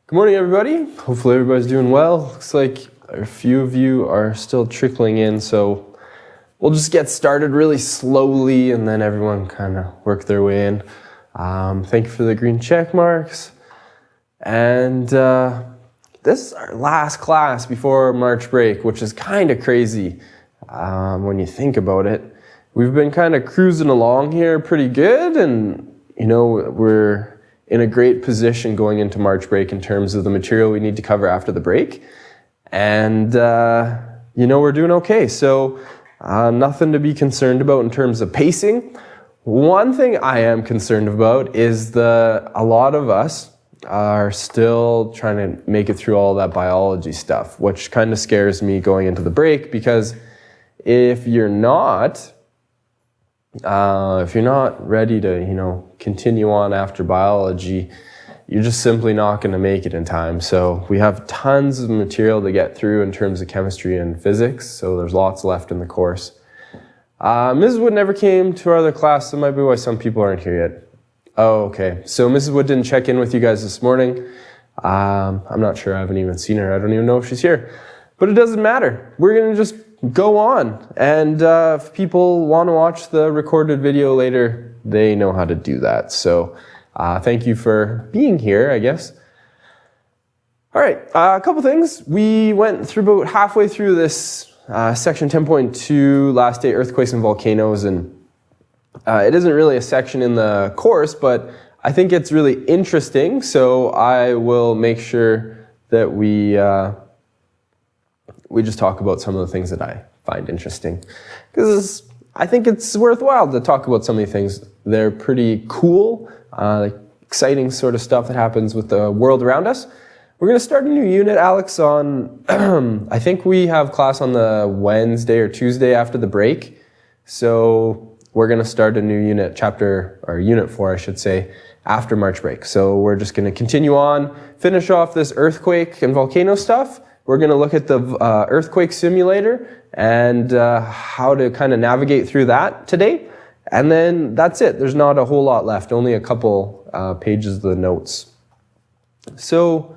Good morning, everybody. Hopefully everybody's doing well. Looks like a few of you are still trickling in, so we'll just get started really slowly and then everyone kind of work their way in. Thank you for the green check marks. And this is our last class before March break, which is kind of crazy when you think about it. We've been kind of cruising along here pretty good, and we're in a great position going into March break in terms of the material we need to cover after the break. And, we're doing okay. So nothing to be concerned about in terms of pacing. One thing I am concerned about is a lot of us are still trying to make it through all that biology stuff, which kind of scares me going into the break, because if you're not ready to, continue on after biology, you're just simply not going to make it in time. So we have tons of material to get through in terms of chemistry and physics. So there's lots left in the course. Mrs. Wood never came to our other class. That might be why some people aren't here yet. Oh, okay. So Mrs. Wood didn't check in with you guys this morning. I'm not sure. I haven't even seen her. I don't even know if she's here. But it doesn't matter. We're going to just go on. And if people want to watch the recorded video later, they know how to do that. So thank you for being here, I guess. All right, a couple things. We went through about halfway through this section 10.2, last day earthquakes and volcanoes. And it isn't really a section in the course, but I think it's really interesting. So I will make sure that we just talk about some of the things that I find interesting, because I think it's worthwhile to talk about some of these things. They're pretty cool, exciting sort of stuff that happens with the world around us. We're going to start a new unit, Alex, on, I think we have class on the Wednesday or Tuesday after the break. So we're going to start a new unit, unit 4, I should say, after March break. So we're just going to continue on, finish off this earthquake and volcano stuff. We're going to look at the earthquake simulator and how to kind of navigate through that today. And then that's it. There's not a whole lot left, only a couple pages of the notes. So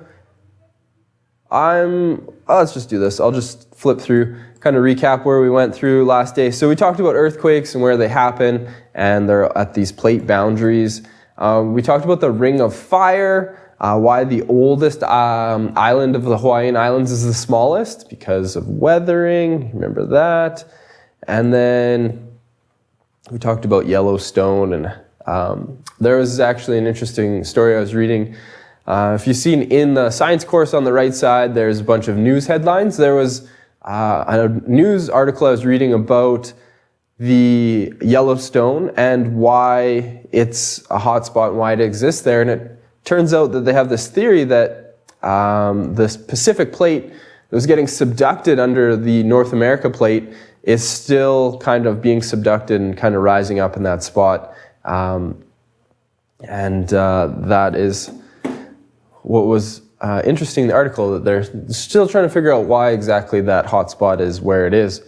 let's just do this. I'll just flip through, kind of recap where we went through last day. So we talked about earthquakes and where they happen, and they're at these plate boundaries. We talked about the Ring of Fire. Why the oldest island of the Hawaiian Islands is the smallest, because of weathering. Remember that. And then we talked about Yellowstone, and there was actually an interesting story I was reading. If you've seen in the science course on the right side, there's a bunch of news headlines. There was a news article I was reading about the Yellowstone and why it's a hotspot and why it exists there, and it turns out that they have this theory that this Pacific plate that was getting subducted under the North America plate is still kind of being subducted and kind of rising up in that spot. That is what was interesting in the article, that they're still trying to figure out why exactly that hotspot is where it is.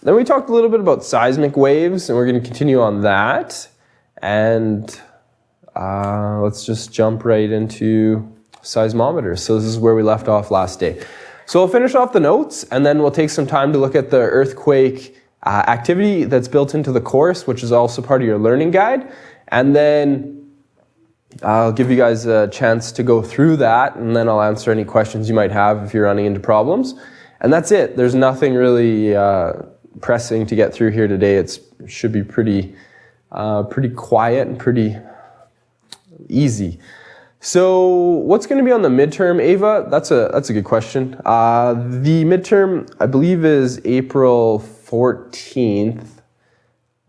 Then we talked a little bit about seismic waves, and we're going to continue on that. And let's just jump right into seismometers. So this is where we left off last day. So we'll finish off the notes, and then we'll take some time to look at the earthquake activity that's built into the course, which is also part of your learning guide. And then I'll give you guys a chance to go through that, and then I'll answer any questions you might have if you're running into problems. And that's it. There's nothing really pressing to get through here today. It should be pretty quiet and pretty easy. So what's going to be on the midterm, Ava? That's a good question. The midterm, I believe, is April 14th.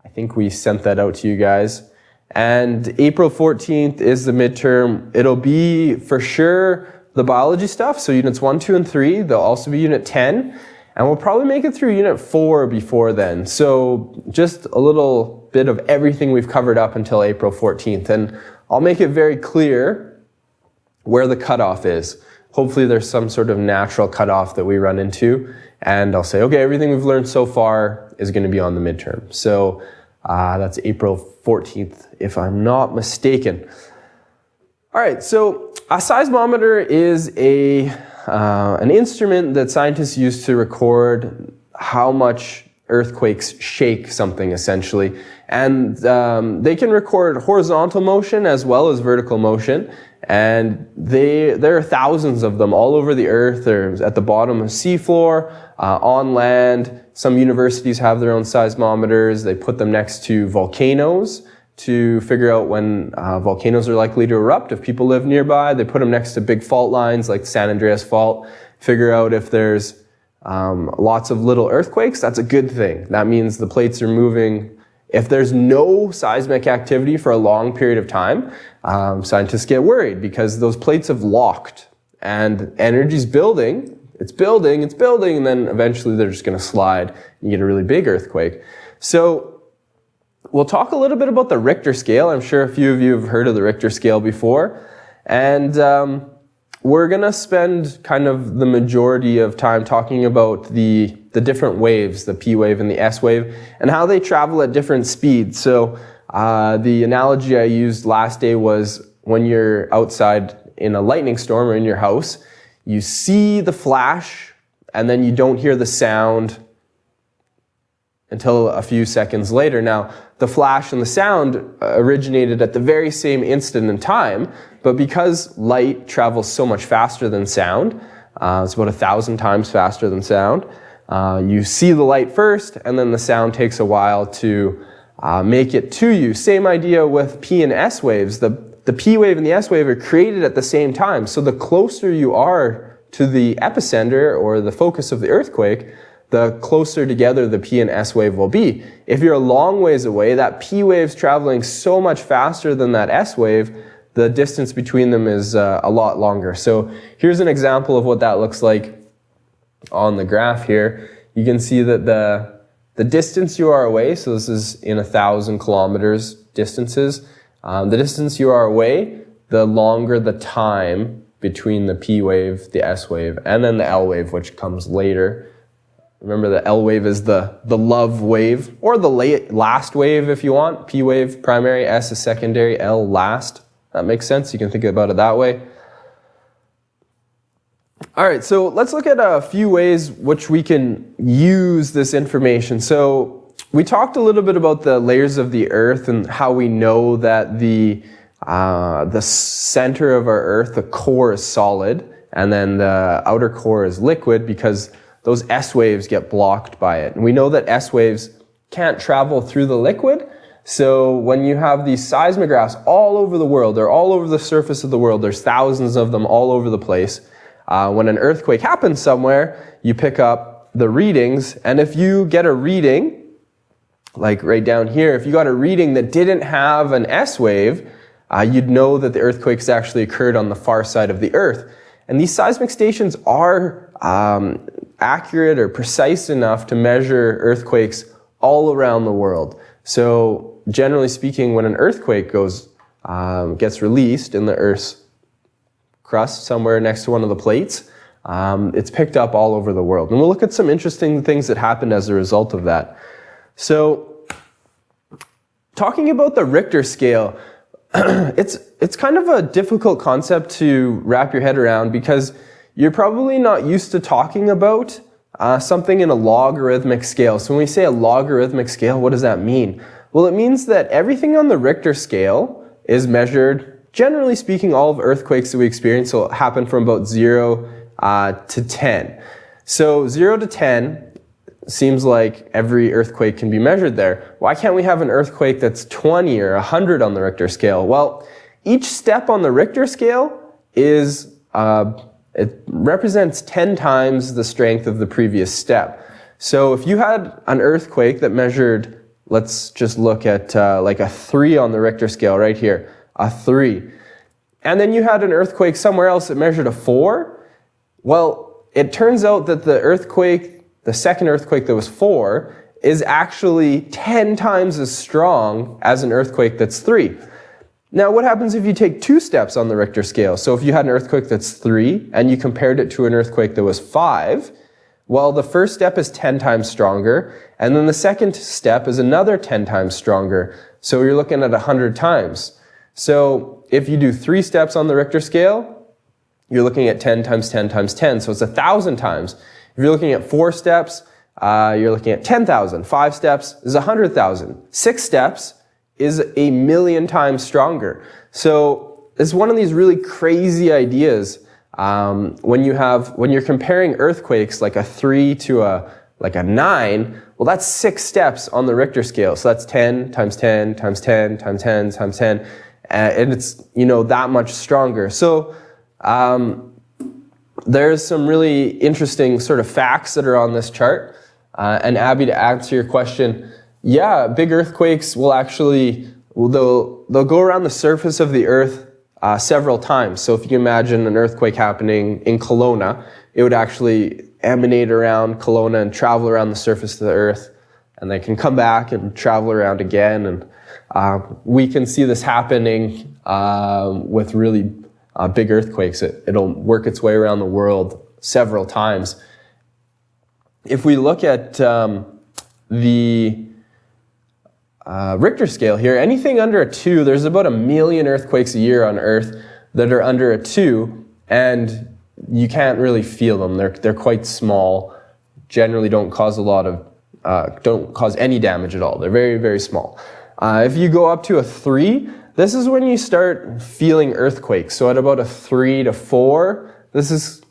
I think we sent that out to you guys. And April 14th is the midterm. It'll be for sure the biology stuff. So units 1, 2, and 3. There'll also be unit 10. And we'll probably make it through unit 4 before then. So just a little bit of everything we've covered up until April 14th. And I'll make it very clear where the cutoff is. Hopefully there's some sort of natural cutoff that we run into. And I'll say, okay, everything we've learned so far is going to be on the midterm. So that's April 14th, if I'm not mistaken. All right, so a seismometer is an instrument that scientists use to record how much earthquakes shake something, essentially. And they can record horizontal motion as well as vertical motion. And there are thousands of them all over the earth. They're at the bottom of seafloor, on land. Some universities have their own seismometers. They put them next to volcanoes to figure out when volcanoes are likely to erupt. If people live nearby, they put them next to big fault lines like the San Andreas Fault, figure out if there's lots of little earthquakes. That's a good thing. That means the plates are moving. If there's no seismic activity for a long period of time, scientists get worried because those plates have locked and energy's building. It's building, and then eventually they're just going to slide and you get a really big earthquake. So we'll talk a little bit about the Richter scale. I'm sure a few of you have heard of the Richter scale before. And we're going to spend kind of the majority of time talking about the different waves, the P wave and the S wave, and how they travel at different speeds. So the analogy I used last day was when you're outside in a lightning storm or in your house, you see the flash and then you don't hear the sound until a few seconds later. Now, the flash and the sound originated at the very same instant in time, but because light travels so much faster than sound, it's about 1,000 times faster than sound, you see the light first, and then the sound takes a while to make it to you. Same idea with P and S waves. The P wave and the S wave are created at the same time, so the closer you are to the epicenter or the focus of the earthquake, the closer together the P and S wave will be. If you're a long ways away, that P wave's traveling so much faster than that S wave, the distance between them is a lot longer. So here's an example of what that looks like on the graph here. You can see that the distance you are away, so this is in 1,000 kilometers distances, the distance you are away, the longer the time between the P wave, the S wave, and then the L wave, which comes later. Remember, the L wave is the love wave, or the last wave if you want. P wave primary, S is secondary, L last. That makes sense. You can think about it that way. All right, so let's look at a few ways which we can use this information. So we talked a little bit about the layers of the Earth and how we know that the center of our Earth, the core, is solid, and then the outer core is liquid because those S waves get blocked by it. And we know that S waves can't travel through the liquid. So when you have these seismographs all over the world, they're all over the surface of the world, there's thousands of them all over the place. When an earthquake happens somewhere, you pick up the readings. And if you get a reading, like right down here, if you got a reading that didn't have an S wave, you'd know that the earthquake's actually occurred on the far side of the Earth. And these seismic stations are accurate or precise enough to measure earthquakes all around the world. So generally speaking, when an earthquake gets released in the Earth's crust somewhere next to one of the plates, it's picked up all over the world. And we'll look at some interesting things that happened as a result of that. So talking about the Richter scale, it's kind of a difficult concept to wrap your head around because you're probably not used to talking about something in a logarithmic scale. So when we say a logarithmic scale, what does that mean? Well, it means that everything on the Richter scale is measured, generally speaking, all of earthquakes that we experience will happen from about 0 to 10. So 0 to 10 seems like every earthquake can be measured there. Why can't we have an earthquake that's 20 or 100 on the Richter scale? Well, each step on the Richter scale is it represents 10 times the strength of the previous step. So if you had an earthquake that measured, let's just look at like a 3 on the Richter scale right here, a 3. And then you had an earthquake somewhere else that measured a 4. Well, it turns out that the second earthquake that was 4 is actually 10 times as strong as an earthquake that's 3. Now, what happens if you take 2 steps on the Richter scale? So if you had an earthquake that's 3 and you compared it to an earthquake that was 5, well, the first step is 10 times stronger, and then the second step is another 10 times stronger. So you're looking at 100 times. So if you do 3 steps on the Richter scale, you're looking at 10 times 10 times 10. So it's 1,000 times. If you're looking at 4 steps, you're looking at 10,000. 5 steps is 100,000. 6 steps is 1,000,000 times stronger. So it's one of these really crazy ideas. When you're comparing earthquakes like a 3 to a 9, well, that's 6 steps on the Richter scale. So that's 10 times 10 times 10 times 10 times 10, and it's that much stronger. So there's some really interesting sort of facts that are on this chart. And Abby, to answer your question, yeah, big earthquakes will they'll go around the surface of the Earth several times. So if you can imagine an earthquake happening in Kelowna, it would actually emanate around Kelowna and travel around the surface of the Earth, and they can come back and travel around again. And we can see this happening with really big earthquakes. It'll work its way around the world several times. If we look at the Richter scale here, anything under a 2, there's about 1,000,000 earthquakes a year on Earth that are under a 2, and you can't really feel them. They're quite small, generally don't cause any damage at all. They're very, very small. If you go up to a 3, this is when you start feeling earthquakes. So at about a 3 to 4, this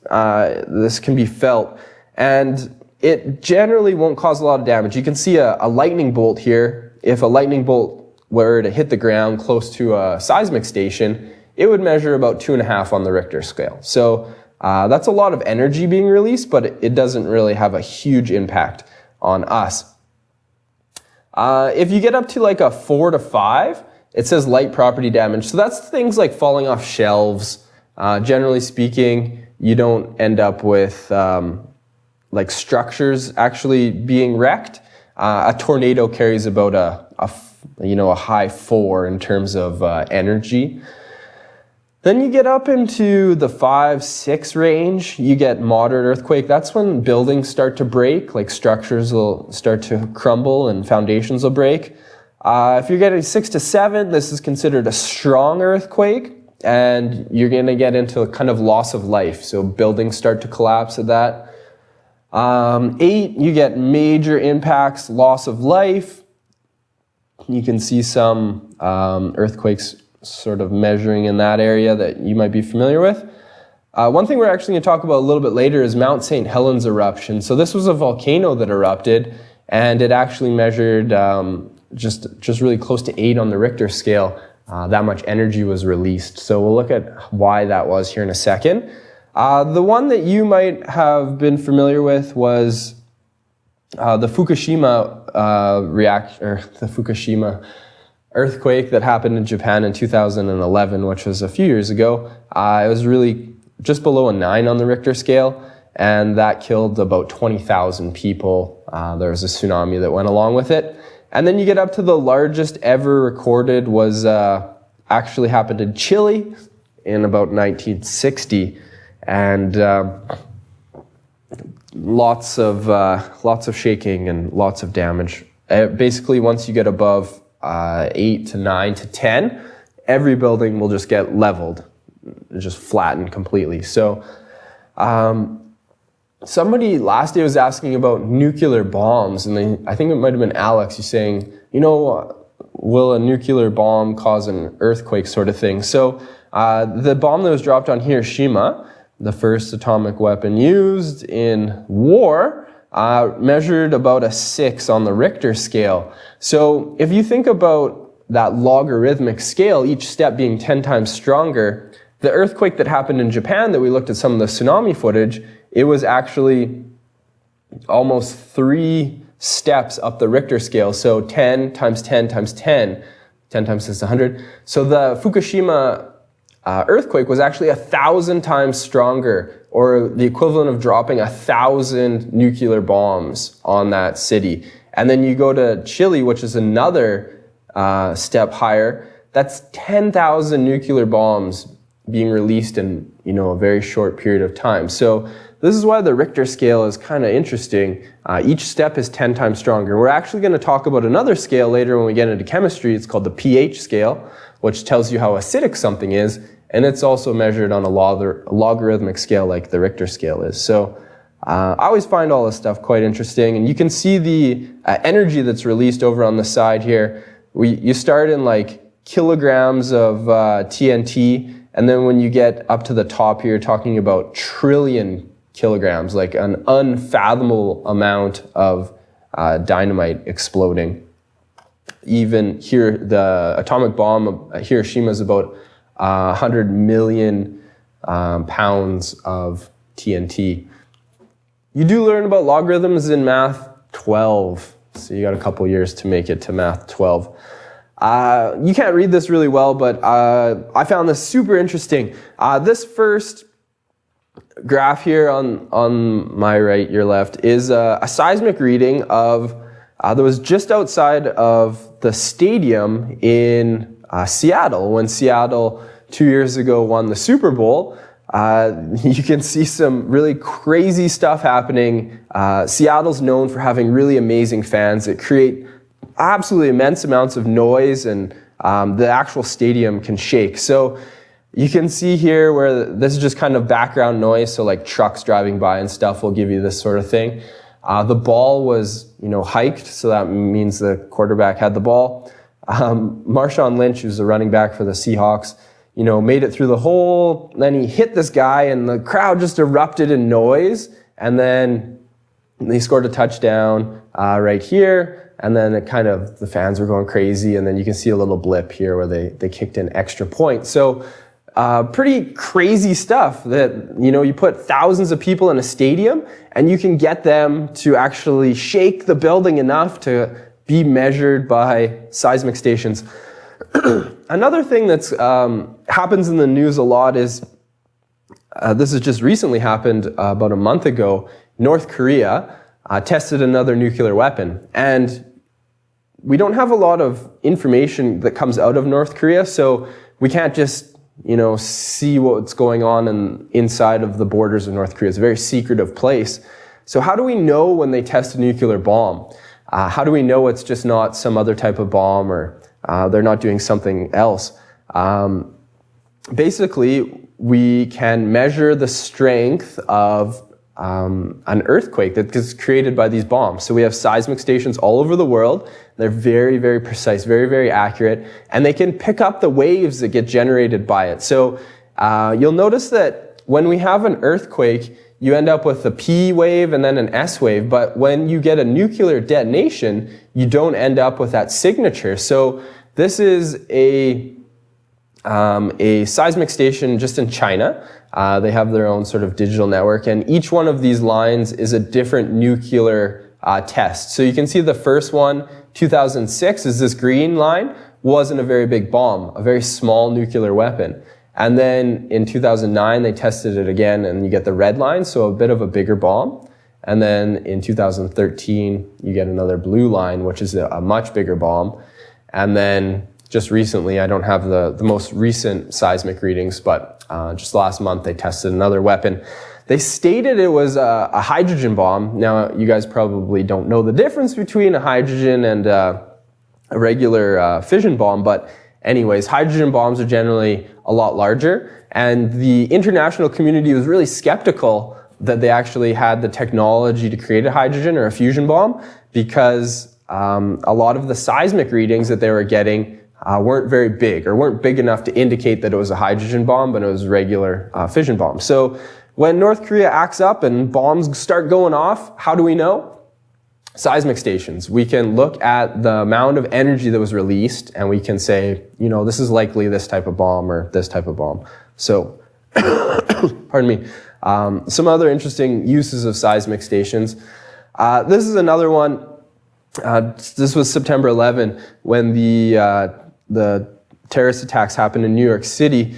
can be felt, and it generally won't cause a lot of damage. You can see a lightning bolt here. If a lightning bolt were to hit the ground close to a seismic station, it would measure about 2.5 on the Richter scale. So that's a lot of energy being released, but it doesn't really have a huge impact on us. If you get up to like a 4 to 5, it says light property damage. So that's things like falling off shelves. Generally speaking, you don't end up with like structures actually being wrecked. A tornado carries about a high 4 in terms of energy. Then you get up into the 5, 6 range, you get moderate earthquake. That's when buildings start to break, like structures will start to crumble and foundations will break. If you're getting 6 to 7, this is considered a strong earthquake, and you're going to get into a kind of loss of life. So buildings start to collapse at that. 8, you get major impacts, loss of life. You can see some earthquakes sort of measuring in that area that you might be familiar with. One thing we're actually going to talk about a little bit later is Mount St. Helens eruption. So this was a volcano that erupted, and it actually measured just really close to 8 on the Richter scale. That much energy was released. So we'll look at why that was here in a second. The one that you might have been familiar with was the Fukushima the Fukushima earthquake that happened in Japan in 2011, which was a few years ago. It was really just below a 9 on the Richter scale, and that killed about 20,000 people. There was a tsunami that went along with it. And then you get up to the largest ever recorded was actually happened in Chile in about 1960. And lots of shaking and lots of damage. Basically, once you get above 8 to 9 to 10, every building will just get leveled, just flattened completely. So somebody last day was asking about nuclear bombs, and I think it might have been Alex. He's saying, will a nuclear bomb cause an earthquake sort of thing? So the bomb that was dropped on Hiroshima, the first atomic weapon used in war, measured about a 6 on the Richter scale. So if you think about that logarithmic scale, each step being 10 times stronger, the earthquake that happened in Japan that we looked at some of the tsunami footage, it was actually almost 3 steps up the Richter scale. So 10 times 10 times 10, 10 times 6 is 100. So the Fukushima earthquake was actually 1,000 times stronger, or the equivalent of dropping 1,000 nuclear bombs on that city. And then you go to Chile, which is another step higher. That's 10,000 nuclear bombs being released in, a very short period of time. So this is why the Richter scale is kind of interesting. Each step is 10 times stronger. We're actually going to talk about another scale later when we get into chemistry. It's called the pH scale, which tells you how acidic something is, and it's also measured on a logarithmic scale like the Richter scale is. So I always find all this stuff quite interesting, and you can see the energy that's released over on the side here. You start in like kilograms of TNT, and then when you get up to the top here, you're talking about trillion kilograms, like an unfathomable amount of dynamite exploding. Even here, the atomic bomb of Hiroshima is about 100 million pounds of TNT. You do learn about logarithms in math 12, so you got a couple years to make it to math 12. You can't read this really well, but I found this super interesting. This first graph here on my right, your left, is a seismic reading of that was just outside of the stadium in Seattle, when Seattle 2 years ago won the Super Bowl. You can see some really crazy stuff happening. Seattle's known for having really amazing fans that create absolutely immense amounts of noise, and the actual stadium can shake. So you can see here where this is just kind of background noise, so like trucks driving by and stuff will give you this sort of thing. The ball was, hiked, so that means the quarterback had the ball. Marshawn Lynch, who's the running back for the Seahawks, made it through the hole, then he hit this guy, and the crowd just erupted in noise, and then they scored a touchdown right here, and then the fans were going crazy, and then you can see a little blip here where they kicked an extra point. So pretty crazy stuff that, you put thousands of people in a stadium, and you can get them to actually shake the building enough to be measured by seismic stations. Another thing that's happens in the news a lot is, this has just recently happened about a month ago, North Korea tested another nuclear weapon. And we don't have a lot of information that comes out of North Korea, so we can't just, see what's going on inside of the borders of North Korea. It's a very secretive place. So how do we know when they test a nuclear bomb? How do we know it's just not some other type of bomb, or they're not doing something else? Basically, we can measure the strength of an earthquake that is created by these bombs. So we have seismic stations all over the world. They're very, very precise, very, very accurate, and they can pick up the waves that get generated by it. So you'll notice that when we have an earthquake, you end up with a P wave and then an S wave, but when you get a nuclear detonation, you don't end up with that signature. So this is a seismic station just in China. They have their own sort of digital network, and each one of these lines is a different nuclear test. So you can see the first one, 2006, is this green line, wasn't a very big bomb, a very small nuclear weapon. And then in 2009, they tested it again, and you get the red line, so a bit of a bigger bomb. And then in 2013, you get another blue line, which is a much bigger bomb. And then just recently, I don't have the most recent seismic readings, but just last month they tested another weapon. They stated it was a hydrogen bomb. Now, you guys probably don't know the difference between a hydrogen and a regular fission bomb, but anyways, hydrogen bombs are generally a lot larger, and the international community was really skeptical that they actually had the technology to create a hydrogen or a fusion bomb, because a lot of the seismic readings that they were getting weren't very big, or weren't big enough to indicate that it was a hydrogen bomb, but it was a regular fission bomb. So when North Korea acts up and bombs start going off, how do we know? Seismic stations. We can look at the amount of energy that was released, and we can say, this is likely this type of bomb or this type of bomb. So, pardon me. Some other interesting uses of seismic stations. This is another one. This was September 11 when the terrorist attacks happened in New York City.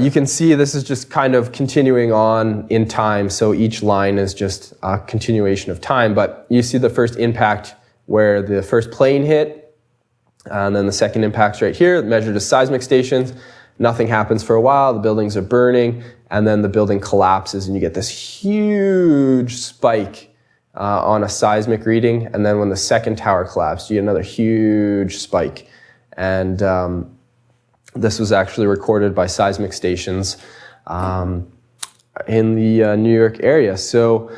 You can see this is just kind of continuing on in time, so each line is just a continuation of time. But you see the first impact where the first plane hit, and then the second impact's right here, measured as seismic stations. Nothing happens for a while, the buildings are burning, and then the building collapses and you get this huge spike on a seismic reading. And then when the second tower collapsed, you get another huge spike. And this was actually recorded by seismic stations in the New York area. So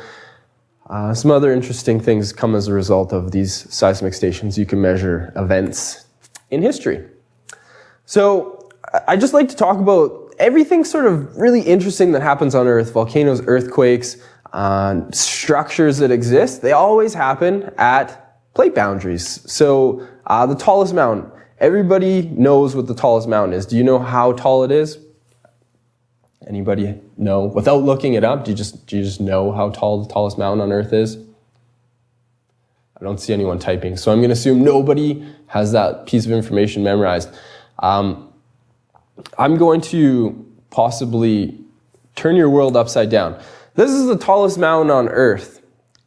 some other interesting things come as a result of these seismic stations. You can measure events in history. So I just like to talk about everything sort of really interesting that happens on Earth, volcanoes, earthquakes, structures that exist. They always happen at plate boundaries. So the tallest mountain, everybody knows what the tallest mountain is. Do you know how tall it is? Anybody know? Without looking it up, do you just know how tall the tallest mountain on Earth is? I don't see anyone typing, so I'm going to assume nobody has that piece of information memorized. I'm going to possibly turn your world upside down. This is the tallest mountain on Earth.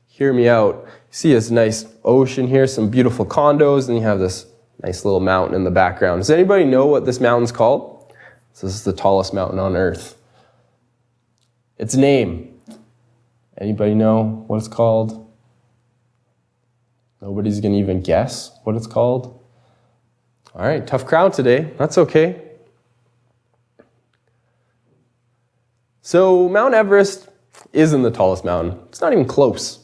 Hear me out. You see this nice ocean here, some beautiful condos, and you have this nice little mountain in the background. Does anybody know what this mountain's called? This is the tallest mountain on Earth. Its name. Anybody know what it's called? Nobody's going to even guess what it's called. All right, tough crowd today. That's okay. So Mount Everest isn't the tallest mountain. It's not even close.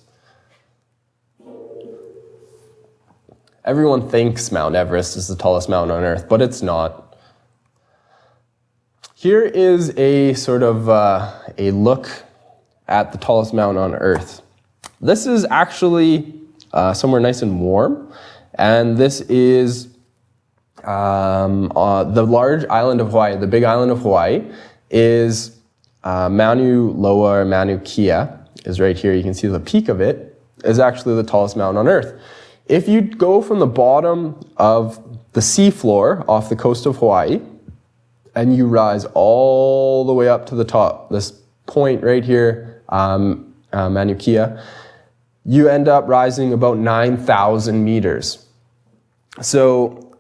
Everyone thinks Mount Everest is the tallest mountain on Earth, but it's not. Here is a sort of a look at the tallest mountain on Earth. This is actually somewhere nice and warm, and this is the large island of Hawaii. The big island of Hawaii is Mauna Loa or Mauna Kea is right here. You can see the peak of it is actually the tallest mountain on Earth. If you go from the bottom of the seafloor off the coast of Hawaii, and you rise all the way up to the top, this point right here, Mauna Kea, you end up rising about 9,000 meters. So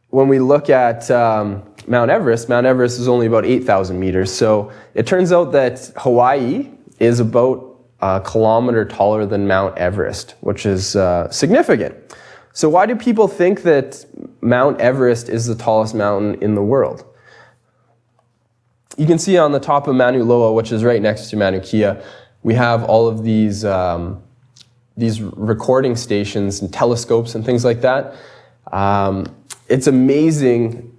when we look at Mount Everest is only about 8,000 meters. So it turns out that Hawaii is about a kilometer taller than Mount Everest, which is significant. So why do people think that Mount Everest is the tallest mountain in the world? You can see on the top of Mauna Loa, which is right next to Mauna Kea, we have all of these recording stations and telescopes and things like that. It's amazing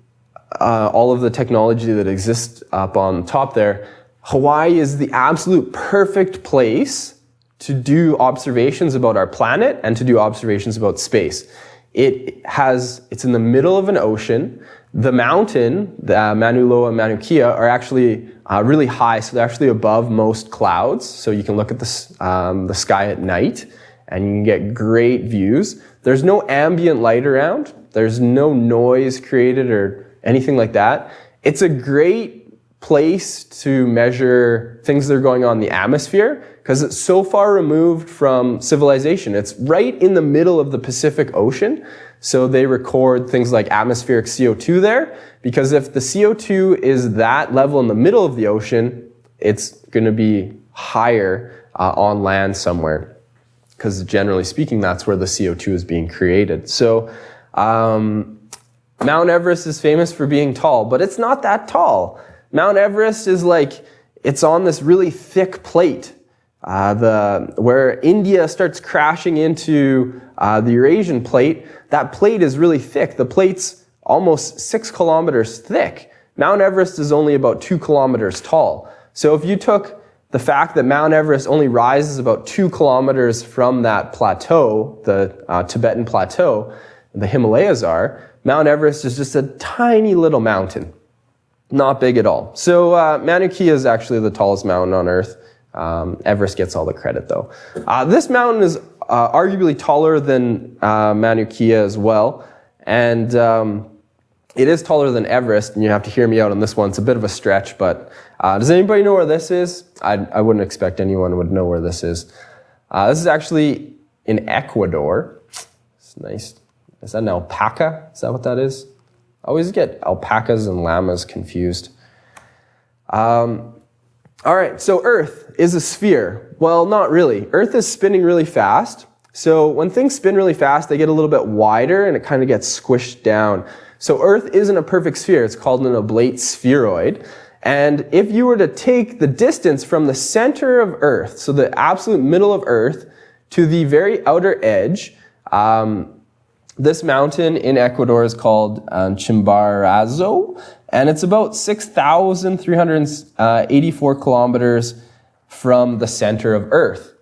all of the technology that exists up on top there. Hawaii is the absolute perfect place to do observations about our planet and to do observations about space. It's in the middle of an ocean. The mountain, the Mauna Loa and Mauna Kea, are actually really high, so they're actually above most clouds. So you can look at the sky at night and you can get great views. There's no ambient light around. There's no noise created or anything like that. It's a great place to measure things that are going on in the atmosphere because it's so far removed from civilization. It's right in the middle of the Pacific Ocean. So they record things like atmospheric CO2 there, because if the CO2 is that level in the middle of the ocean, it's going to be higher on land somewhere, because generally speaking, that's where the CO2 is being created. So Mount Everest is famous for being tall, but it's not that tall. Mount Everest is it's on this really thick plate. Where India starts crashing into the Eurasian plate, that plate is really thick. The plate's almost 6 kilometers thick. Mount Everest is only about 2 kilometers tall. So if you took the fact that Mount Everest only rises about 2 kilometers from that plateau, the Tibetan plateau, the Himalayas are, Mount Everest is just a tiny little mountain. Not big at all. So Mauna Kea is actually the tallest mountain on Earth. Everest gets all the credit though. This mountain is arguably taller than Mauna Kea as well, and it is taller than Everest, and you have to hear me out on this one. It's a bit of a stretch, but does anybody know where this is? I wouldn't expect anyone would know where this is. This is actually in Ecuador. It's nice. Is that an alpaca? Is that what that is? I always get alpacas and llamas confused. All right, so Earth is a sphere. Well, not really. Earth is spinning really fast. So when things spin really fast, they get a little bit wider and it kind of gets squished down. So Earth isn't a perfect sphere. It's called an oblate spheroid. And if you were to take the distance from the center of Earth, so the absolute middle of Earth, to the very outer edge, this mountain in Ecuador is called Chimborazo, and it's about 6,384 kilometers from the center of Earth.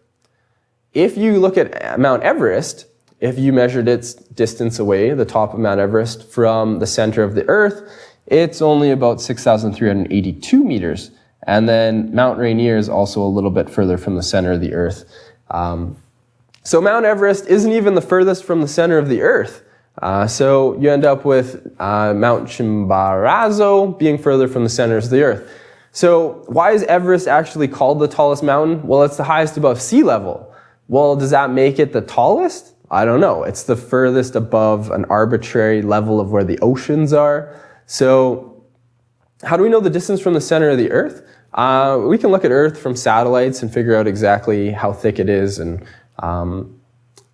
If you look at Mount Everest, if you measured its distance away, the top of Mount Everest, from the center of the Earth, it's only about 6,382 meters. And then Mount Rainier is also a little bit further from the center of the Earth. So Mount Everest isn't even the furthest from the center of the Earth. So you end up with Mount Chimborazo being further from the center of the Earth. So why is Everest actually called the tallest mountain? Well, it's the highest above sea level. Well, does that make it the tallest? I don't know. It's the furthest above an arbitrary level of where the oceans are. So how do we know the distance from the center of the Earth? We can look at Earth from satellites and figure out exactly how thick it is, and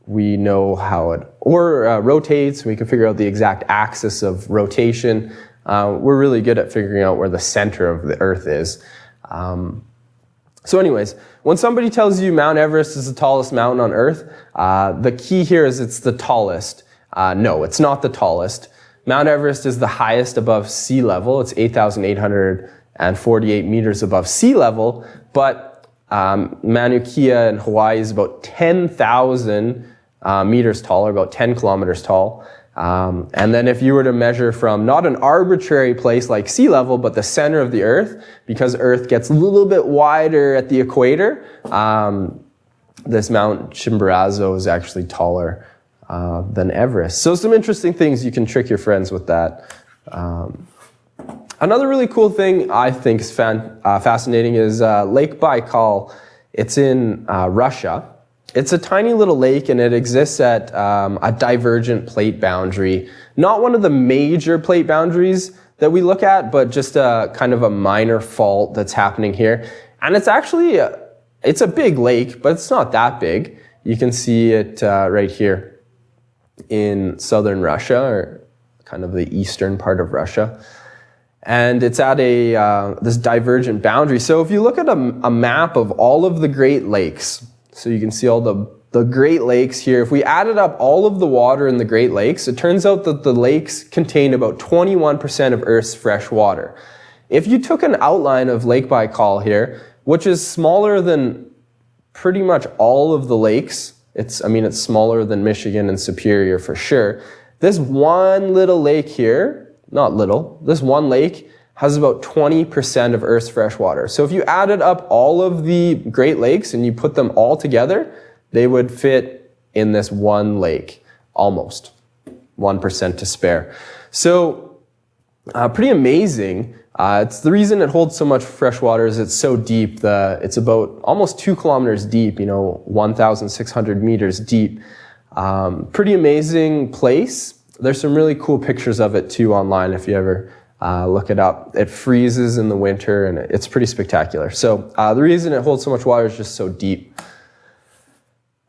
we know how it rotates. We can figure out the exact axis of rotation. We're really good at figuring out where the center of the Earth is. So anyways, when somebody tells you Mount Everest is the tallest mountain on Earth, the key here is it's the tallest. No, it's not the tallest. Mount Everest is the highest above sea level. It's 8,848 meters above sea level, but Mauna Kea in Hawaii is about 10,000 meters tall, or about 10 kilometers tall. And then if you were to measure from not an arbitrary place like sea level, but the center of the Earth, because Earth gets a little bit wider at the equator, this Mount Chimborazo is actually taller than Everest. So some interesting things, you can trick your friends with that. Another really cool thing I think is fascinating is Lake Baikal. It's in Russia. It's a tiny little lake, and it exists at a divergent plate boundary. Not one of the major plate boundaries that we look at, but just a kind of a minor fault that's happening here. And it's actually, it's a big lake, but it's not that big. You can see it right here in southern Russia, or kind of the eastern part of Russia. And it's at this divergent boundary. So if you look at a map of all of the Great Lakes, so you can see all the Great Lakes here. If we added up all of the water in the Great Lakes, it turns out that the lakes contain about 21% of Earth's fresh water. If you took an outline of Lake Baikal here, which is smaller than pretty much all of the lakes, it's smaller than Michigan and Superior for sure. This one little lake here, this one lake has about 20% of Earth's fresh water. So if you added up all of the Great Lakes and you put them all together, they would fit in this one lake, almost 1% to spare. So pretty amazing. It's the reason it holds so much fresh water is it's so deep. It's about almost 2 kilometers deep, 1,600 meters deep. Pretty amazing place. There's some really cool pictures of it too online if you ever look it up. It freezes in the winter and it's pretty spectacular. So the reason it holds so much water is just so deep.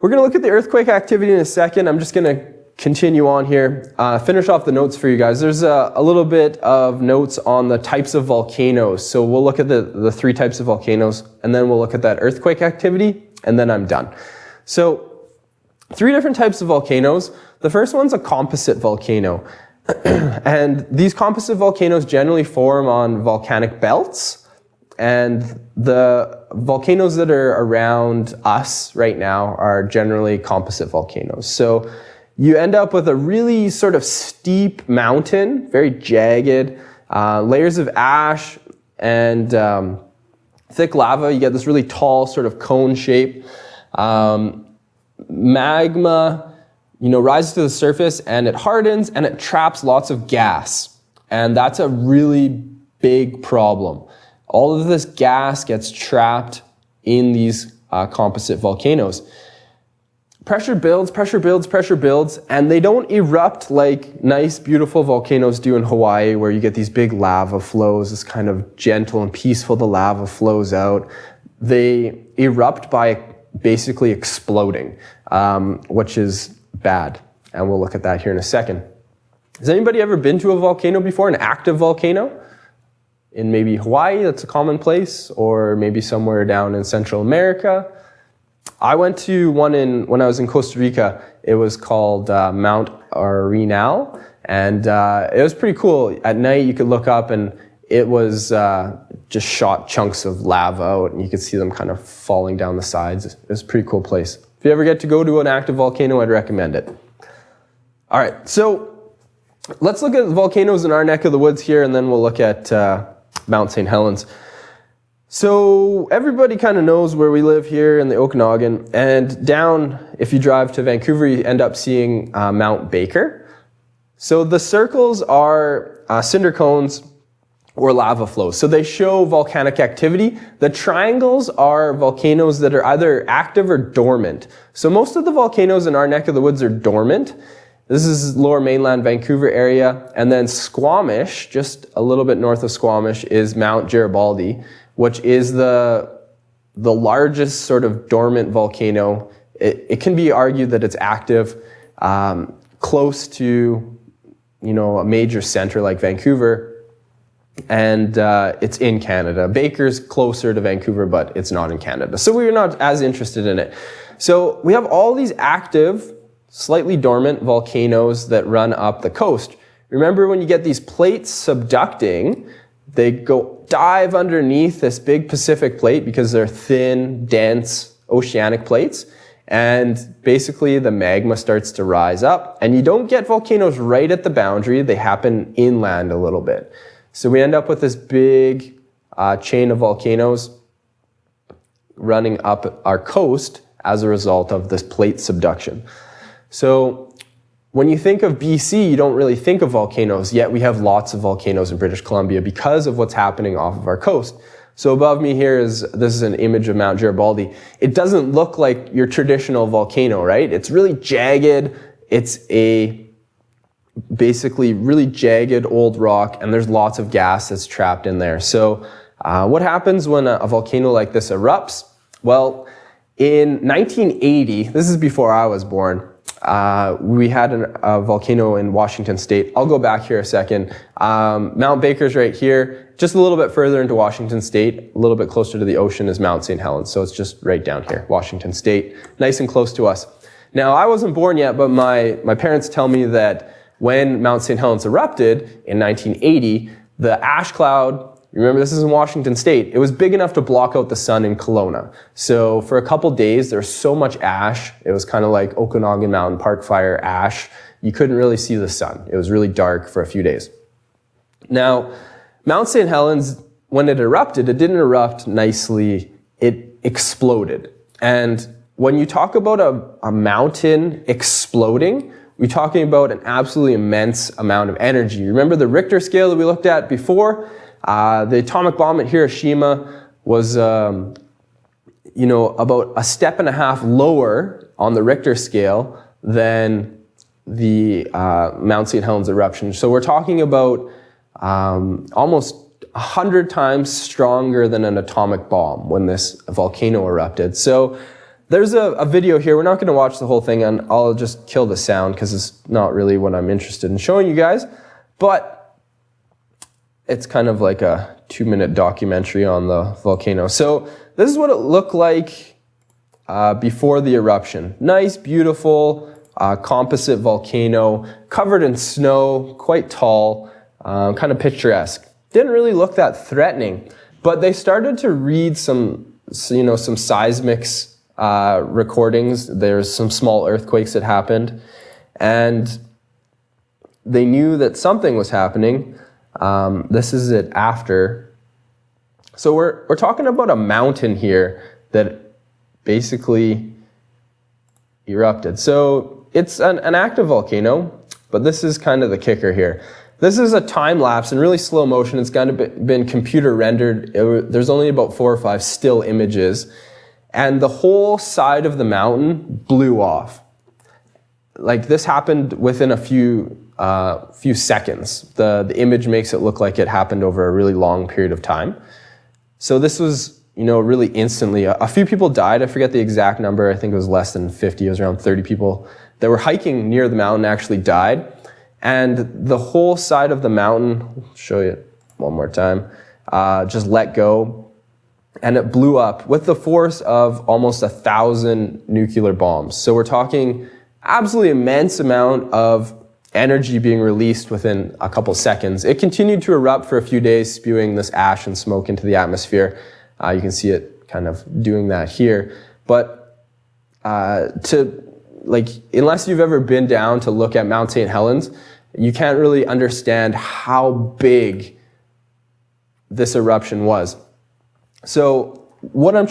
We're going to look at the earthquake activity in a second. I'm just going to continue on here, finish off the notes for you guys. There's a little bit of notes on the types of volcanoes. So we'll look at the 3 types of volcanoes, and then we'll look at that earthquake activity, and then I'm done. So 3 different types of volcanoes. The first one's a composite volcano. And these composite volcanoes generally form on volcanic belts. And the volcanoes that are around us right now are generally composite volcanoes. So you end up with a really sort of steep mountain, very jagged, layers of ash and thick lava. You get this really tall sort of cone shape. Magma, rises to the surface and it hardens and it traps lots of gas. And that's a really big problem. All of this gas gets trapped in these composite volcanoes. pressure builds, and they don't erupt like nice, beautiful volcanoes do in Hawaii, where you get these big lava flows. It's kind of gentle and peaceful. The lava flows out. They erupt by basically exploding, which is bad. And we'll look at that here in a second. Has anybody ever been to a volcano before, an active volcano? In maybe Hawaii, that's a common place, or maybe somewhere down in Central America. I went to one when I was in Costa Rica. It was called Mount Arenal, and it was pretty cool. At night, you could look up, and it was just shot chunks of lava out, and you could see them kind of falling down the sides. It was a pretty cool place. If you ever get to go to an active volcano, I'd recommend it. All right, so let's look at volcanoes in our neck of the woods here, and then we'll look at Mount St. Helens. So everybody kind of knows where we live here in the Okanagan, and down, if you drive to Vancouver, you end up seeing Mount Baker. So the circles are cinder cones or lava flows. So they show volcanic activity. The triangles are volcanoes that are either active or dormant. So most of the volcanoes in our neck of the woods are dormant. This is Lower Mainland Vancouver area. And then Squamish, just a little bit north of Squamish, is Mount Garibaldi, which is the largest sort of dormant volcano. It can be argued that it's active, close to, a major center like Vancouver, and it's in Canada. Baker's closer to Vancouver, but it's not in Canada. So we're not as interested in it. So we have all these active, slightly dormant volcanoes that run up the coast. Remember, when you get these plates subducting, they dive underneath this big Pacific plate because they're thin, dense oceanic plates. And basically the magma starts to rise up. And you don't get volcanoes right at the boundary. They happen inland a little bit. So we end up with this big chain of volcanoes running up our coast as a result of this plate subduction. So when you think of BC, you don't really think of volcanoes, yet we have lots of volcanoes in British Columbia because of what's happening off of our coast. So above me here this is an image of Mount Garibaldi. It doesn't look like your traditional volcano, right? It's really jagged. It's a basically really jagged old rock, and there's lots of gas that's trapped in there. So what happens when a volcano like this erupts? Well, in 1980, this is before I was born, we had a volcano in Washington State. I'll go back here a second. Mount Baker's right here. Just a little bit further into Washington State, a little bit closer to the ocean, is Mount St. Helens. So it's just right down here, Washington State, nice and close to us. Now, I wasn't born yet, but my parents tell me that when Mount St. Helens erupted in 1980, the ash cloud, remember this is in Washington State, it was big enough to block out the sun in Kelowna. So for a couple days, there was so much ash. It was kind of like Okanagan Mountain Park fire ash. You couldn't really see the sun. It was really dark for a few days. Now, Mount St. Helens, when it erupted, it didn't erupt nicely. It exploded. And when you talk about a mountain exploding, we're talking about an absolutely immense amount of energy. Remember the Richter scale that we looked at before? The atomic bomb at Hiroshima was, about a step and a half lower on the Richter scale than the Mount St. Helens eruption. So we're talking about almost 100 times stronger than an atomic bomb when this volcano erupted. So there's a video here. We're not going to watch the whole thing, and I'll just kill the sound because it's not really what I'm interested in showing you guys. But it's kind of like a 2-minute documentary on the volcano. So this is what it looked like before the eruption. Nice, beautiful, composite volcano, covered in snow, quite tall, kind of picturesque. Didn't really look that threatening, but they started to read some seismics recordings. There's some small earthquakes that happened, and they knew that something was happening. This is it after. So we're talking about a mountain here that basically erupted. So it's an active volcano, but this is kind of the kicker here. This is a time lapse in really slow motion. It's kind of been computer rendered. There's only about 4 or 5 still images. and the whole side of the mountain blew off. Like, this happened within a few seconds. The image makes it look like it happened over a really long period of time. So this was, really instantly. A few people died. I forget the exact number. I think it was less than 50. It was around 30 people that were hiking near the mountain actually died. And the whole side of the mountain, I'll show you it one more time, just let go. And it blew up with the force of almost 1,000 nuclear bombs. So we're talking absolutely immense amount of energy being released within a couple seconds. It continued to erupt for a few days, spewing this ash and smoke into the atmosphere. You can see it kind of doing that here. But unless you've ever been down to look at Mount St. Helens, you can't really understand how big this eruption was. So what I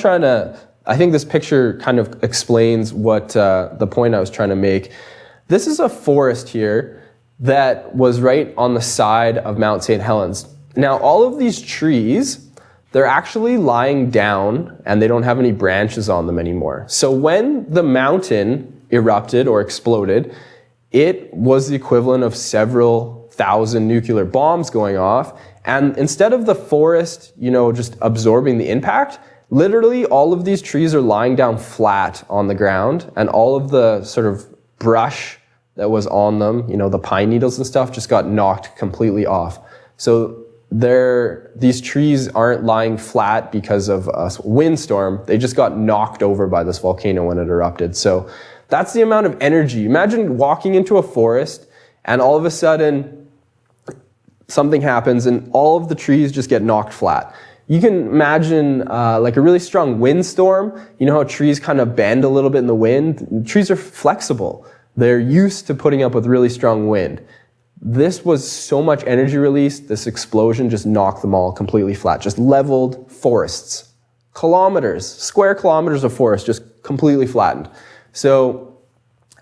think this picture kind of explains what the point I was trying to make. This is a forest here that was right on the side of Mount St. Helens. Now, all of these trees, they're actually lying down and they don't have any branches on them anymore. So when the mountain erupted or exploded, it was the equivalent of several thousand nuclear bombs going off. And instead of the forest, just absorbing the impact, literally all of these trees are lying down flat on the ground, and all of the sort of brush that was on them, the pine needles and stuff, just got knocked completely off. So these trees aren't lying flat because of a windstorm. They just got knocked over by this volcano when it erupted. So that's the amount of energy. Imagine walking into a forest and all of a sudden something happens and all of the trees just get knocked flat. You can imagine like a really strong windstorm. You know how trees kind of bend a little bit in the wind? Trees are flexible. They're used to putting up with really strong wind. This was so much energy released, this explosion just knocked them all completely flat, just leveled forests. Square kilometers of forest just completely flattened. So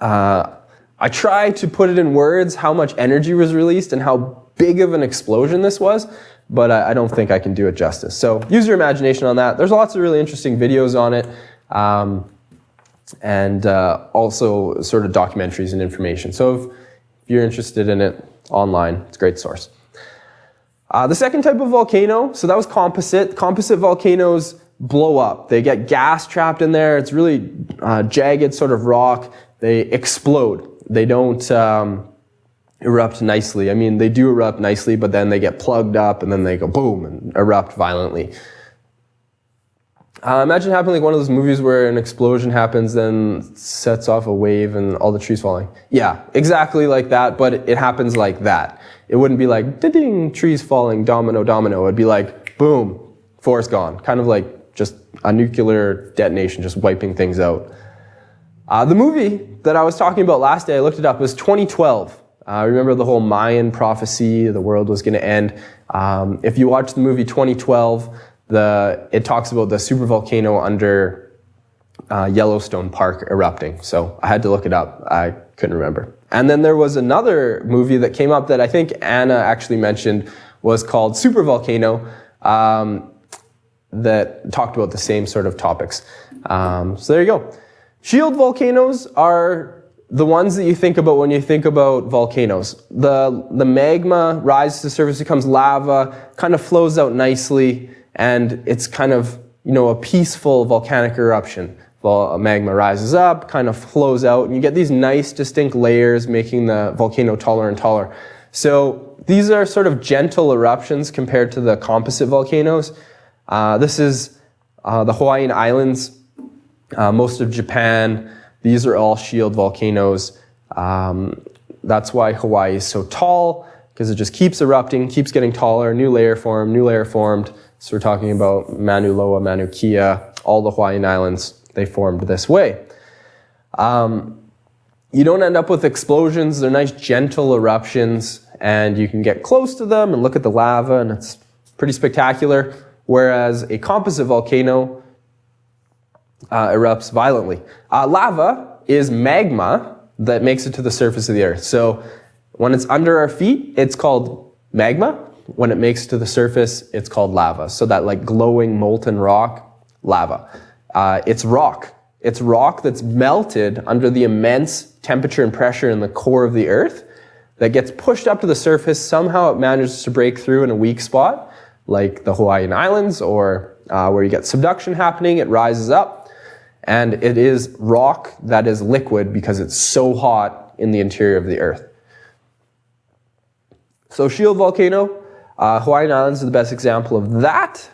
I try to put it in words how much energy was released and how big of an explosion this was, but I don't think I can do it justice. So use your imagination on that. There's lots of really interesting videos on it, and also sort of documentaries and information. So if you're interested in it, online, it's a great source. The second type of volcano, so that was composite. Composite volcanoes blow up. They get gas trapped in there. It's really jagged sort of rock. They explode. They don't erupt nicely. I mean, they do erupt nicely, but then they get plugged up and then they go boom and erupt violently. Imagine happening like one of those movies where an explosion happens, then sets off a wave and all the trees falling. Yeah, exactly like that, but it happens like that. It wouldn't be like, ding, trees falling, domino, domino. It'd be like, boom, forest gone. Kind of like just a nuclear detonation, just wiping things out. The movie that I was talking about last day, I looked it up, was 2012. Remember the whole Mayan prophecy, the world was going to end. If you watch the movie 2012, it talks about the supervolcano under Yellowstone Park erupting. So I had to look it up. I couldn't remember. And then there was another movie that came up that I think Anna actually mentioned, was called Supervolcano, that talked about the same sort of topics. So there you go. Shield volcanoes are the ones that you think about when you think about volcanoes. The magma rises to the surface, becomes lava, kind of flows out nicely, and it's kind of, a peaceful volcanic eruption. Magma rises up, kind of flows out, and you get these nice distinct layers making the volcano taller and taller. So these are sort of gentle eruptions compared to the composite volcanoes. This is the Hawaiian Islands, most of Japan. These are all shield volcanoes. That's why Hawaii is so tall, because it just keeps erupting, keeps getting taller, new layer formed. So we're talking about Mauna Loa, Mauna Kea, all the Hawaiian Islands, they formed this way. You don't end up with explosions. They're nice, gentle eruptions, and you can get close to them and look at the lava, and it's pretty spectacular. Whereas a composite volcano erupts violently. Lava is magma that makes it to the surface of the earth. So when it's under our feet, it's called magma. When it makes it to the surface, it's called lava. So that like glowing molten rock, lava. it's rock. It's rock that's melted under the immense temperature and pressure in the core of the Earth that gets pushed up to the surface. Somehow it manages to break through in a weak spot, like the Hawaiian Islands, or where you get subduction happening. It rises up, and it is rock that is liquid because it's so hot in the interior of the Earth. So shield volcano, Hawaiian Islands is the best example of that.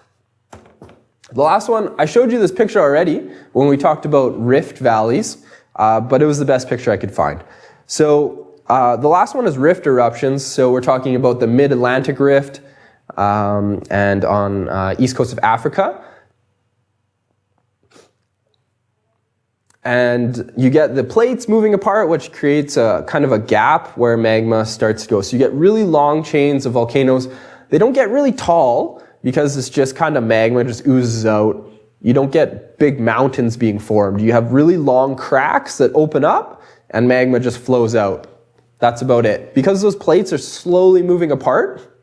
The last one, I showed you this picture already when we talked about rift valleys, but it was the best picture I could find. So the last one is rift eruptions. So we're talking about the Mid-Atlantic Rift and on east coast of Africa. And you get the plates moving apart, which creates a kind of a gap where magma starts to go. So you get really long chains of volcanoes. They don't get really tall because it's just kind of magma just oozes out. You don't get big mountains being formed. You have really long cracks that open up and magma just flows out. That's about it. Because those plates are slowly moving apart,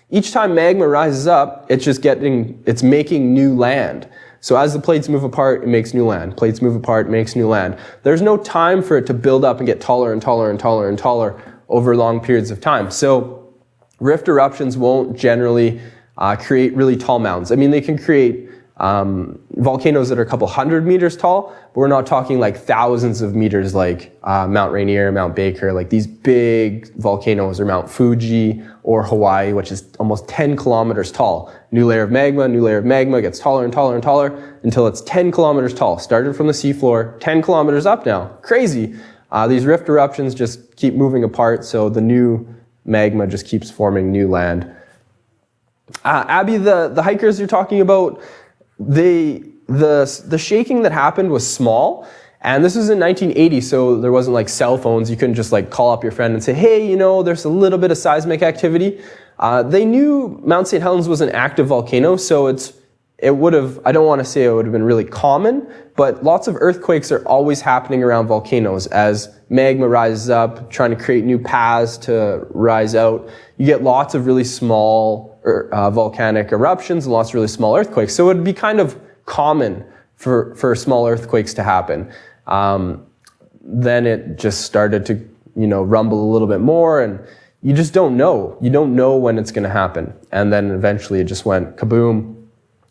each time magma rises up, it's making new land. So as the plates move apart, it makes new land. Plates move apart, it makes new land. There's no time for it to build up and get taller and taller and taller and taller over long periods of time. So rift eruptions won't generally create really tall mountains. I mean, they can create volcanoes that are a couple hundred meters tall, but we're not talking like thousands of meters like Mount Rainier, Mount Baker, like these big volcanoes, or Mount Fuji or Hawaii, which is almost 10 kilometers tall. New layer of magma gets taller and taller and taller until it's 10 kilometers tall. Started from the seafloor, 10 kilometers up now. Crazy. These rift eruptions just keep moving apart, so the new magma just keeps forming new land. Abby, the hikers you're talking about, the shaking that happened was small, and this was in 1980, so there wasn't like cell phones. You couldn't just like call up your friend and say, hey, there's a little bit of seismic activity. They knew Mount St. Helens was an active volcano, so it would have, I don't want to say it would have been really common, but lots of earthquakes are always happening around volcanoes as magma rises up, trying to create new paths to rise out. You get lots of really small volcanic eruptions and lots of really small earthquakes. So it would be kind of common for small earthquakes to happen. Then it just started to, rumble a little bit more, and you just don't know. You don't know when it's going to happen. And then eventually it just went kaboom,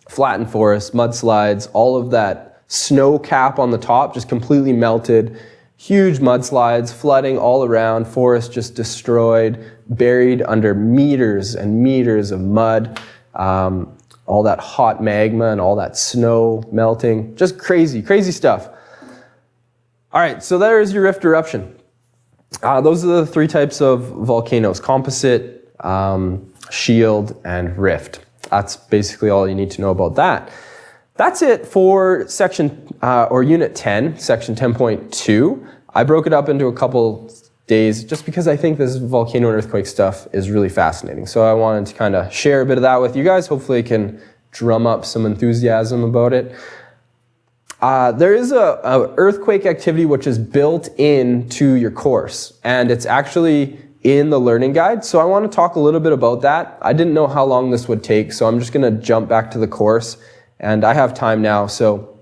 flattened forest, mudslides, all of that snow cap on the top just completely melted. Huge mudslides, flooding all around, forest just destroyed, buried under meters and meters of mud, all that hot magma and all that snow melting. Just crazy, crazy stuff. All right, so there's your rift eruption. Those are the three types of volcanoes: composite, shield, and rift. That's basically all you need to know about that. That's it for section or unit 10, section 10.2. I broke it up into a couple days just because I think this volcano and earthquake stuff is really fascinating. So I wanted to kind of share a bit of that with you guys. Hopefully I can drum up some enthusiasm about it. There is a earthquake activity which is built into your course, and it's actually in the learning guide. So I want to talk a little bit about that. I didn't know how long this would take, so I'm just going to jump back to the course, and I have time now. So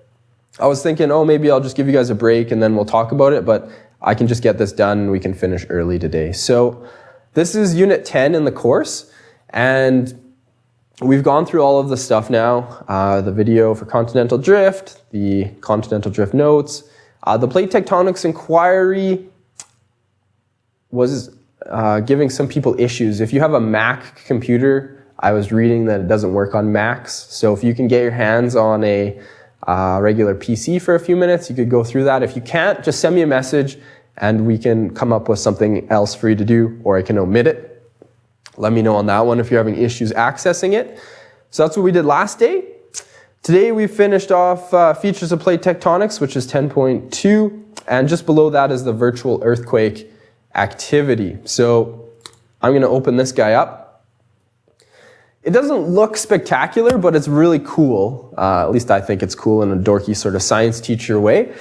I was thinking, maybe I'll just give you guys a break and then we'll talk about it, but I can just get this done and we can finish early today. So this is unit 10 in the course, and we've gone through all of the stuff now, the video for continental drift, the continental drift notes, the plate tectonics inquiry was giving some people issues. If you have a Mac computer, I was reading that it doesn't work on Macs. So if you can get your hands on a regular PC for a few minutes, you could go through that. If you can't, just send me a message and we can come up with something else for you to do, or I can omit it. Let me know on that one if you're having issues accessing it. So that's what we did last day. Today we finished off features of plate tectonics, which is 10.2, and just below that is the virtual earthquake activity. So I'm going to open this guy up. It doesn't look spectacular, but it's really cool. At least I think it's cool in a dorky sort of science teacher way.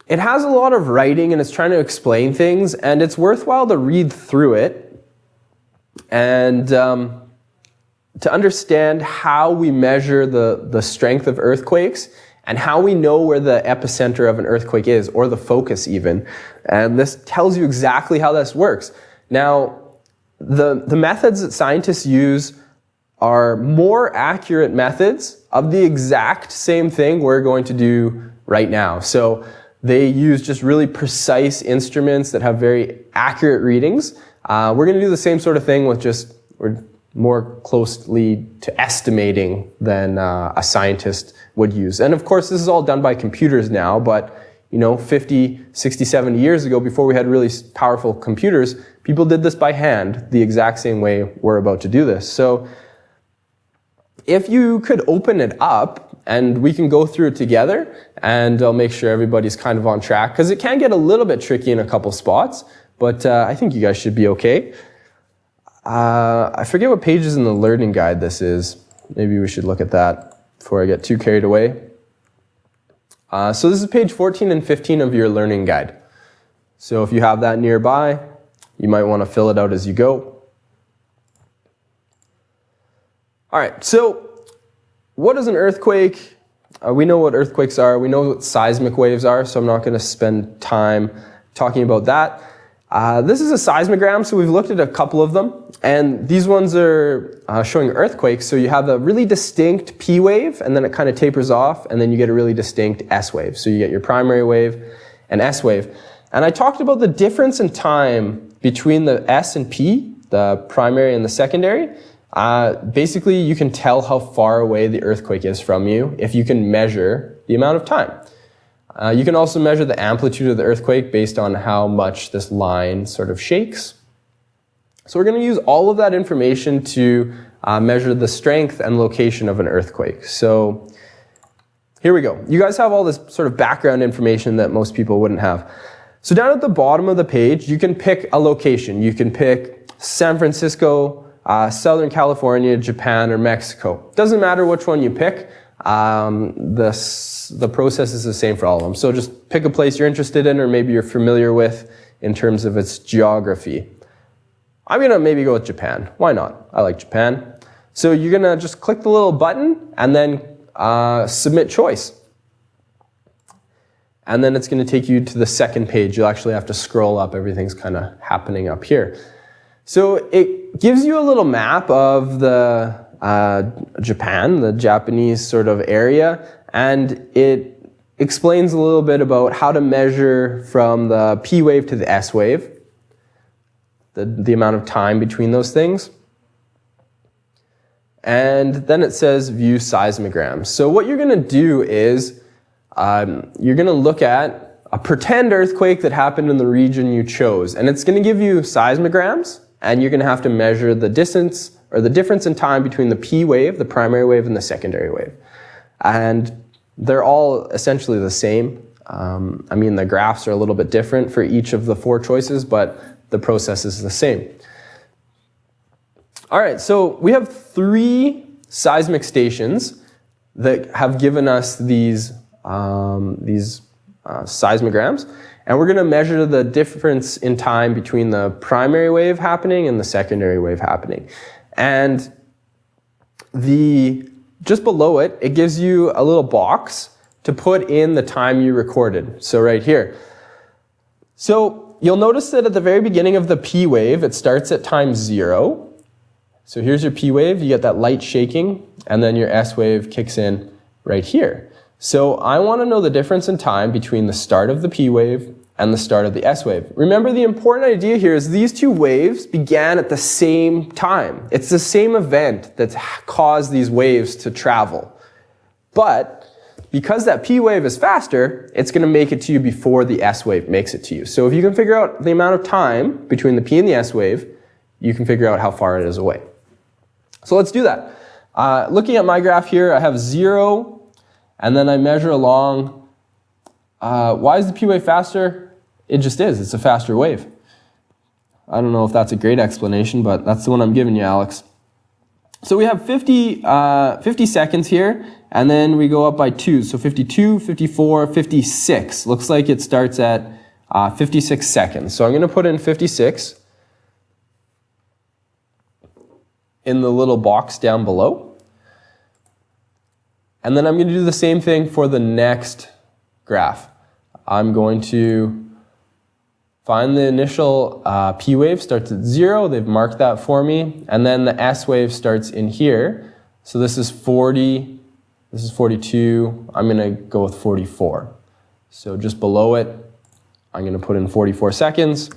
It has a lot of writing and it's trying to explain things, and it's worthwhile to read through it and to understand how we measure the strength of earthquakes and how we know where the epicenter of an earthquake is, or the focus even. And this tells you exactly how this works. Now, the methods that scientists use are more accurate methods of the exact same thing we're going to do right now. So they use just really precise instruments that have very accurate readings. We're going to do the same sort of thing with we're more closely to estimating than a scientist would use. And of course, this is all done by computers now, but 50, 60, 70 years ago, before we had really powerful computers, people did this by hand the exact same way we're about to do this. So if you could open it up and we can go through it together, and I'll make sure everybody's kind of on track, because it can get a little bit tricky in a couple spots, but I think you guys should be okay. I forget what pages in the learning guide this is. Maybe we should look at that before I get too carried away. So this is page 14 and 15 of your learning guide. So if you have that nearby, you might want to fill it out as you go. All right, so what is an earthquake? We know what earthquakes are. We know what seismic waves are, so I'm not going to spend time talking about that. This is a seismogram, so we've looked at a couple of them, and these ones are showing earthquakes. So you have a really distinct P wave, and then it kind of tapers off, and then you get a really distinct S wave. So you get your primary wave and S wave. And I talked about the difference in time between the S and P, the primary and the secondary. Basically, you can tell how far away the earthquake is from you if you can measure the amount of time. You can also measure the amplitude of the earthquake based on how much this line sort of shakes. So we're going to use all of that information to measure the strength and location of an earthquake. So here we go. You guys have all this sort of background information that most people wouldn't have. So down at the bottom of the page, you can pick a location. You can pick San Francisco, Southern California, Japan, or Mexico. Doesn't matter which one you pick. The process is the same for all of them. So just pick a place you're interested in or maybe you're familiar with in terms of its geography. I'm going to maybe go with Japan. Why not? I like Japan. So you're going to just click the little button and then submit choice. And then it's going to take you to the second page. You'll actually have to scroll up. Everything's kind of happening up here. So it gives you a little map of the Japan, the Japanese sort of area, and it explains a little bit about how to measure from the P wave to the S wave, the amount of time between those things. And then it says view seismograms. So what you're going to do is you're going to look at a pretend earthquake that happened in the region you chose, and it's going to give you seismograms, and you're going to have to measure the distance or the difference in time between the P wave, the primary wave, and the secondary wave. And they're all essentially the same. The graphs are a little bit different for each of the four choices, but the process is the same. All right, so we have 3 seismic stations that have given us these seismograms. And we're going to measure the difference in time between the primary wave happening and the secondary wave happening. And just below it, it gives you a little box to put in the time you recorded. So right here. So you'll notice that at the very beginning of the P wave, it starts at time 0. So here's your P wave, you get that light shaking, and then your S wave kicks in right here. So I want to know the difference in time between the start of the P wave and the start of the S wave. Remember, the important idea here is these 2 waves began at the same time. It's the same event that's caused these waves to travel. But because that P wave is faster, it's going to make it to you before the S wave makes it to you. So if you can figure out the amount of time between the P and the S wave, you can figure out how far it is away. So let's do that. Looking at my graph here, I have 0, and then I measure along. Why is the P wave faster? It just is. It's a faster wave. I don't know if that's a great explanation, but that's the one I'm giving you, Alex. So we have 50 seconds here, and then we go up by 2. So 52, 54, 56. Looks like it starts at 56 seconds. So I'm going to put in 56 in the little box down below. And then I'm going to do the same thing for the next graph. I'm going to find the initial P wave starts at 0. They've marked that for me. And then the S wave starts in here. So this is 40. This is 42. I'm going to go with 44. So just below it, I'm going to put in 44 seconds.